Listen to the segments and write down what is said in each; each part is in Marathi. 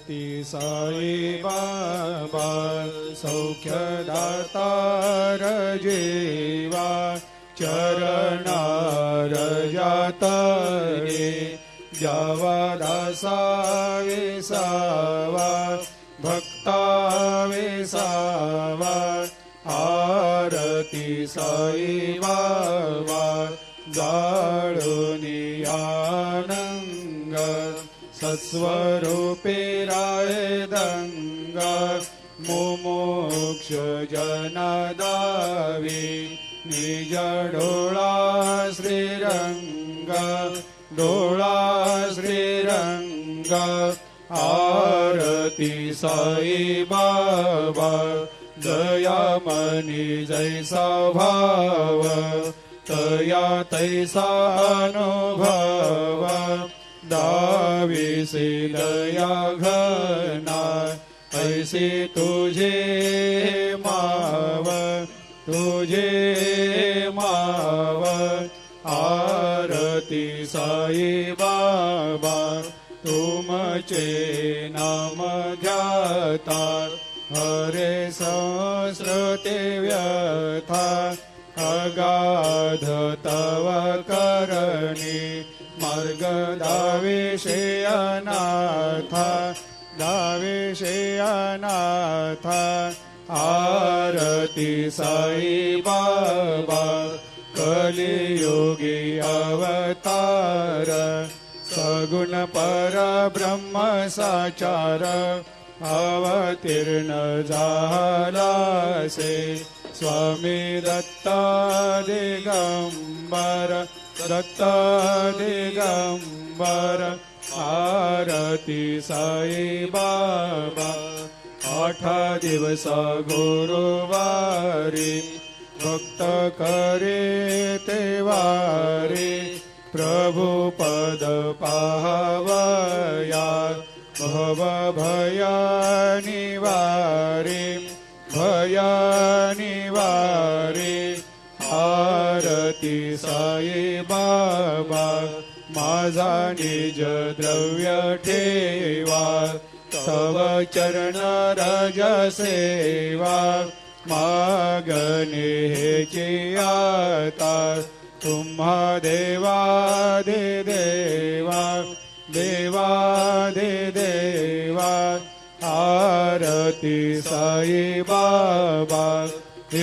ती साई बाबा सौख्यदातार जीवा चरणार जातरे जावा दासा विसावा भक्ता विसावा आरती साई बाबा जाळुनी आनंग सत्स्वरूपे राय दंग मुमुक्ष जनदावी निज डोळा श्रीरंग डोळा श्रीरंग आरती साई बाबा दयामनी जैसा भाव तया तैसा अनुभव दाविसी दया घना ऐसी तुझे माव तुझे माव आरती साई बाबा तुमचे नाम ध्याता हरे संस्कृते व्यथा अगाध तव करणी मार्ग दाविषे अनाथा दाविषे अनाथा आरती साई बाबा कलियुगी अवतार सगुण परब्रह्म साचार अवतीर्ण झालासे स्वामी दत्ता दिगंबर दत्ता दिगंबर आरती साई बाबा 8 दिवस गुरुवारी भक्त करे तेवारी प्रभु पद पाहवया भव भया निवारी भया निवारी आरती साई बाबा माझा निज द्रव्य ठेवा तव चरण रज सेवा मागणे हेची आता तुम्हा देवादि देवा देवादि देवा आरती साई बाबा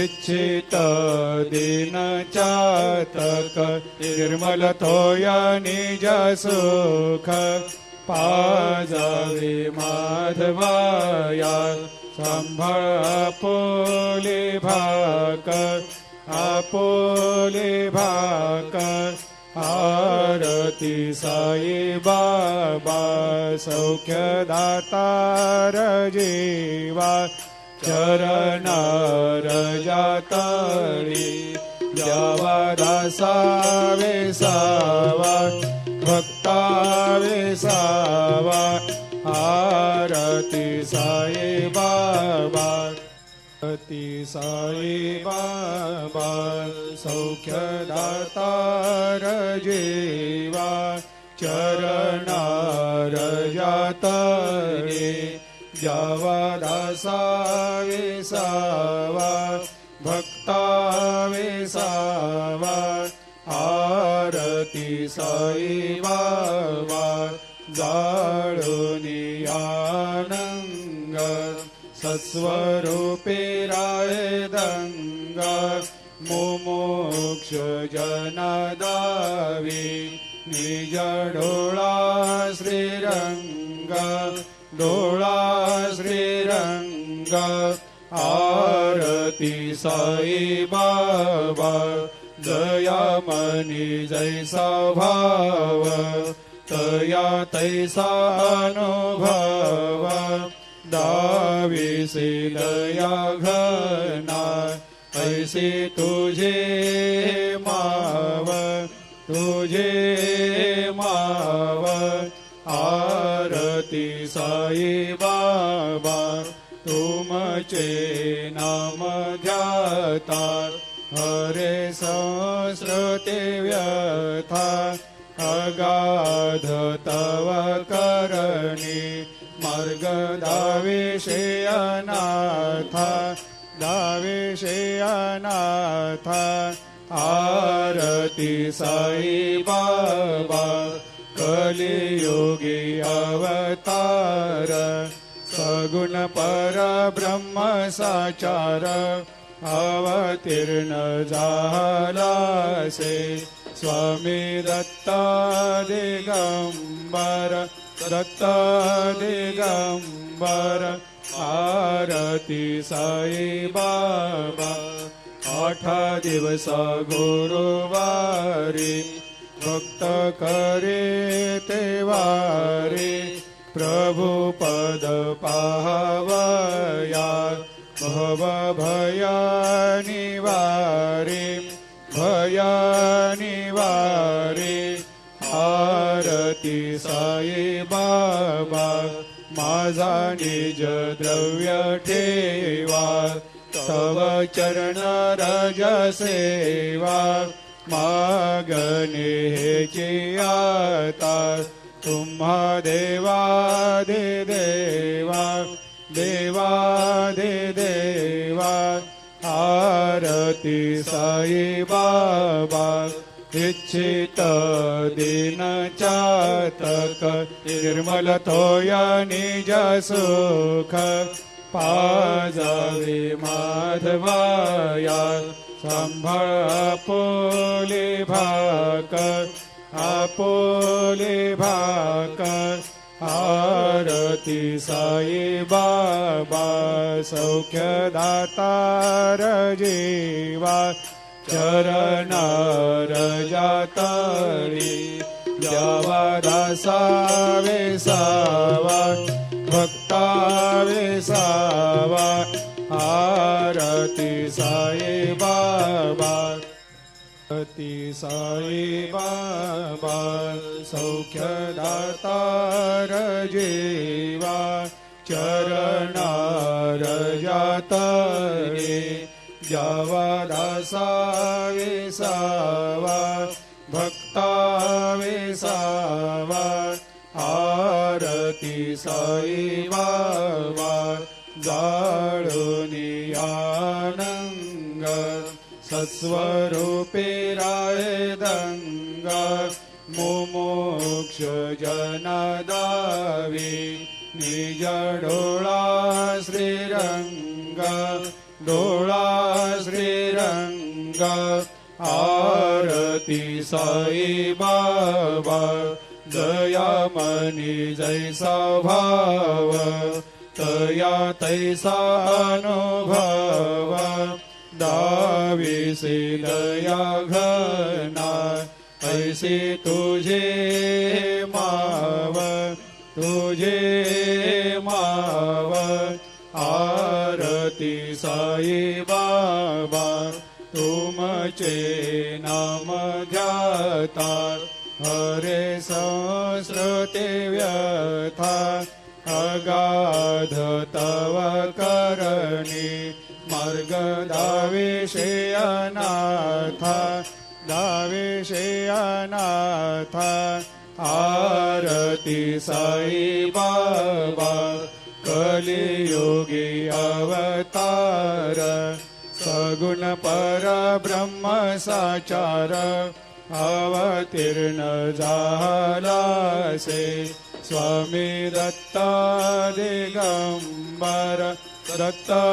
इच्छित दिन चातक निर्मल थोया निज सुख पाजावे माधवाया सांभाळ आपोले भाक आपोले भाक आरती साई बाबा सौख्यदातार जीवा चरणार जातळी द्यावा दासा विसावा भक्ता विसावा आरती साई बाबा आरती साई बाबा सौख्यदातार जीवा चरणार जातळे द्यावा दासा विसावा भक्ता विसावा आरती साई बाबा जाळुनी आनंग सत्स्वरूपे राय दंग मुमुक्ष जनदावी निज डोळा श्रीरंग डोळा श्रीरंग आरती साई बाबा दयामनी जैसा भाव तया तैसा अनुभव दाविसी दया घना ऐसी तुझे माव तुझे माव आरती साई बाबा तुमचे नाम ध्याता हरे संस्कृते व्यथा अगाध तव करणी मार्ग मार्ग दावेशे अनाथा दावेशे अनाथा आरती साई बाबा कलियुगी अवतार सगुण परब्रह्म साचार अवतीर्ण झालासे स्वामी दत्ता दिगंबर दत्ता दिगंबर आरती साई बाबा 8 दिवस गुरुवारी भक्त करे ते वारी प्रभु पद पाहवया भव भया निवारी भया निवारी आरती साई बाबा माझा निज द्रव्य ठेवा तव चरण रज सेवा मागणे हेची आता तुम्हा देवादि देवा देवादि देवा आरती साई बाबा इच्छित दिन चातक निर्मल तोया निज सुख पाजावे माधवाया सांभाळ आपोले भाकर आपोले भाकर आरती साई बाबा सौख्य दातार जीवा चरणार जातळी जावा दासा वेसावा भक्ता वेसावा आरती साई बाबा आरती साई बाबा सौख्य दातार जीवा चरणार जातळे जावा दासा वेसावा भक्ता वेसावा आरती साई बाबा जाळूनी आनंग सत्स्वरूपे राय दंगा मुमुक्ष जनदावी निज डोळा श्रीरंग डोळा श्रीरंग आरती साई बाबा दयामनी जैसा भाव तया तैसा अनुभव दाविसे दया घना ऐसे तुझे माव तुझे माव आरती साई बाबा तुमचे नाम ध्याता हरे संस्कृते व्यथा अगाध तव करणी मार्ग दावेशे अनाथा दावेशे अनाथा आरती साई बाबा कलियुगी अवतार सगुण परब्रह्म साचार अवतीर्ण झालासे स्वामी दत्ता दिगंबर दत्ता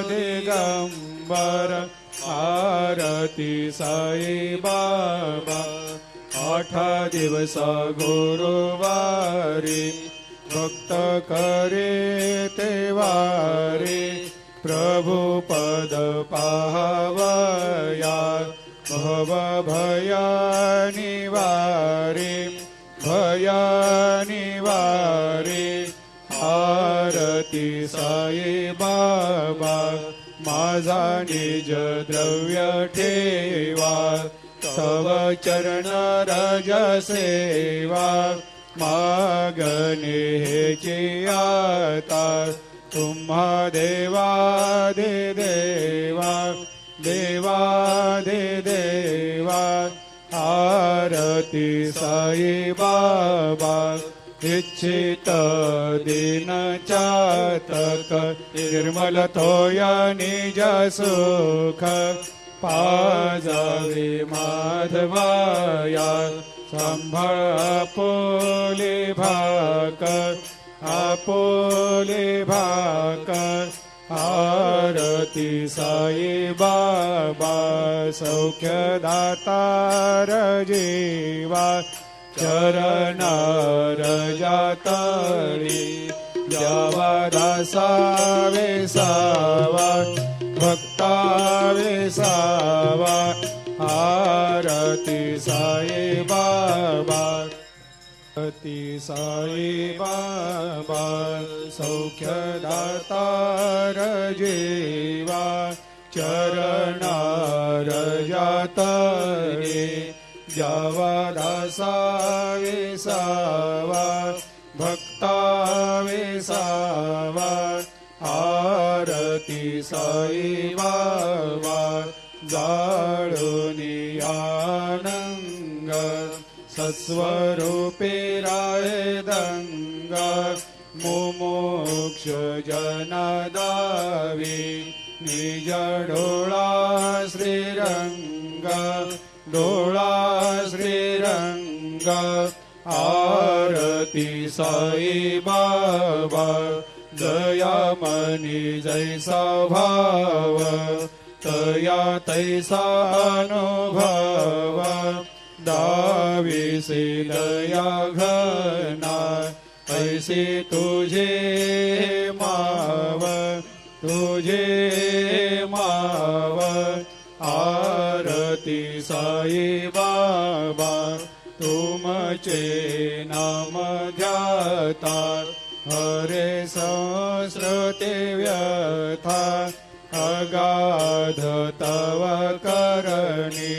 दिगंबर आरती साई बाबा 8 दिवस गुरुवारी भक्त करे ते वारी प्रभु पद पाहवया भव भया निवारी भया निवारी आरती साई बाबा माझा निज द्रव्य ठेवा तव चरण रज सेवा मागणे हेची आता तुम्हा देवादि देवा देवादि देवा आरती साई बाबा इच्छित दीन चातक निर्मल थोया निज सुख पाजावे माधवाया संभाळ आपोले भाकर आपोले भाकर आरती साई बाबा सौख्यदातार जीवा चरणार जातळी द्यावा दासावे सावा भक्तावे सावा आरती साई बाबा आरती साई बाबा सौख्यदातार जीवा चरणार जातळे द्यावा दासावे सावा भक्तावे सावा आरती साई बाबा जाळुनी आनंग सस्वरूपे राय दंग मुमुक्ष जनादावी निज डोळा श्रीरंग डोळा श्रीरंग आरती साई बाबा जया मनी जैसा भाव तया तैसा अनुभव दाविसे दया घना ऐसे तुझे माव तुझे माव आरती साई बाबा तुमचे नाम ध्याता हरे संस्कृते व्यथा अगाध तव करणी